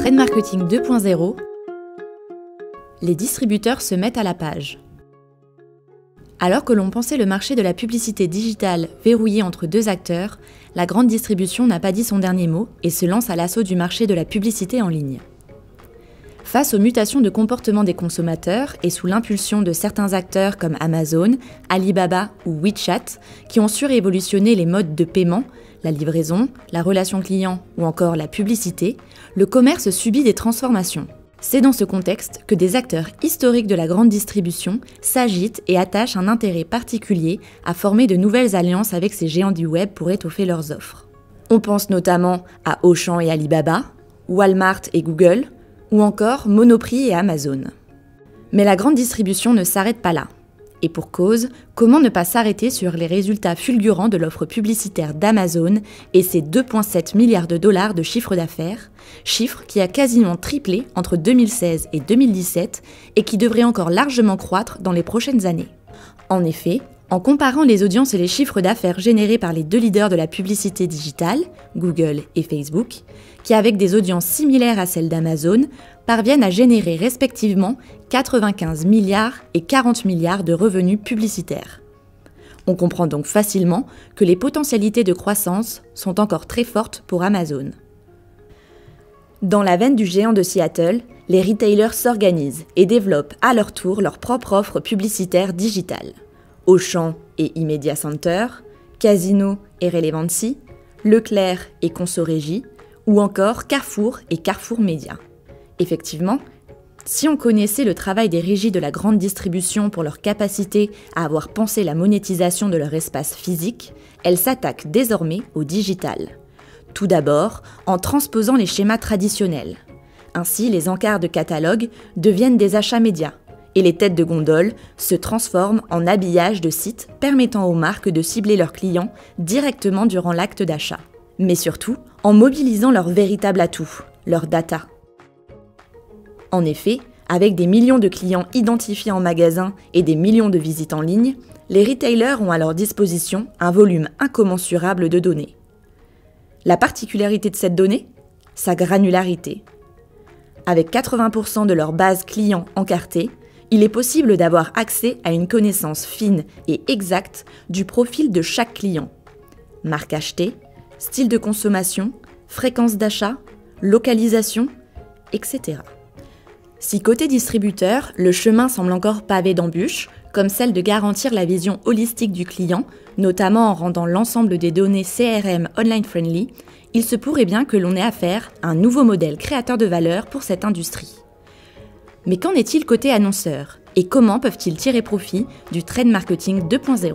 Trade Marketing 2.0, les distributeurs se mettent à la page. Alors que l'on pensait le marché de la publicité digitale verrouillé entre deux acteurs, la grande distribution n'a pas dit son dernier mot et se lance à l'assaut du marché de la publicité en ligne. Face aux mutations de comportement des consommateurs et sous l'impulsion de certains acteurs comme Amazon, Alibaba ou WeChat, qui ont su révolutionner les modes de paiement, la livraison, la relation client ou encore la publicité, le commerce subit des transformations. C'est dans ce contexte que des acteurs historiques de la grande distribution s'agitent et attachent un intérêt particulier à former de nouvelles alliances avec ces géants du web pour étoffer leurs offres. On pense notamment à Auchan et Alibaba, Walmart et Google, ou encore Monoprix et Amazon. Mais la grande distribution ne s'arrête pas là. Et pour cause, comment ne pas s'arrêter sur les résultats fulgurants de l'offre publicitaire d'Amazon et ses 2,7 milliards de dollars de chiffre d'affaires, chiffre qui a quasiment triplé entre 2016 et 2017 et qui devrait encore largement croître dans les prochaines années. En effet, en comparant les audiences et les chiffres d'affaires générés par les deux leaders de la publicité digitale, Google et Facebook, qui avec des audiences similaires à celles d'Amazon, parviennent à générer respectivement 95 milliards et 40 milliards de revenus publicitaires. On comprend donc facilement que les potentialités de croissance sont encore très fortes pour Amazon. Dans la veine du géant de Seattle, les retailers s'organisent et développent à leur tour leur propre offre publicitaire digitale. Auchan et Imedia Center, Casino et Relevancy, Leclerc et Consorégie, ou encore Carrefour et Carrefour Média. Effectivement, si on connaissait le travail des régies de la grande distribution pour leur capacité à avoir pensé la monétisation de leur espace physique, elles s'attaquent désormais au digital. Tout d'abord, en transposant les schémas traditionnels. Ainsi, les encarts de catalogue deviennent des achats médias, et les têtes de gondole se transforment en habillage de sites permettant aux marques de cibler leurs clients directement durant l'acte d'achat. Mais surtout, en mobilisant leur véritable atout, leur data. En effet, avec des millions de clients identifiés en magasin et des millions de visites en ligne, les retailers ont à leur disposition un volume incommensurable de données. La particularité de cette donnée ? Sa granularité. Avec 80% de leur base client encartée, il est possible d'avoir accès à une connaissance fine et exacte du profil de chaque client. Marque achetée, style de consommation, fréquence d'achat, localisation, etc. Si côté distributeur, le chemin semble encore pavé d'embûches, comme celle de garantir la vision holistique du client, notamment en rendant l'ensemble des données CRM online-friendly, il se pourrait bien que l'on ait affaire à un nouveau modèle créateur de valeur pour cette industrie. Mais qu'en est-il côté annonceur ? Et comment peuvent-ils tirer profit du Trade Marketing 2.0 ?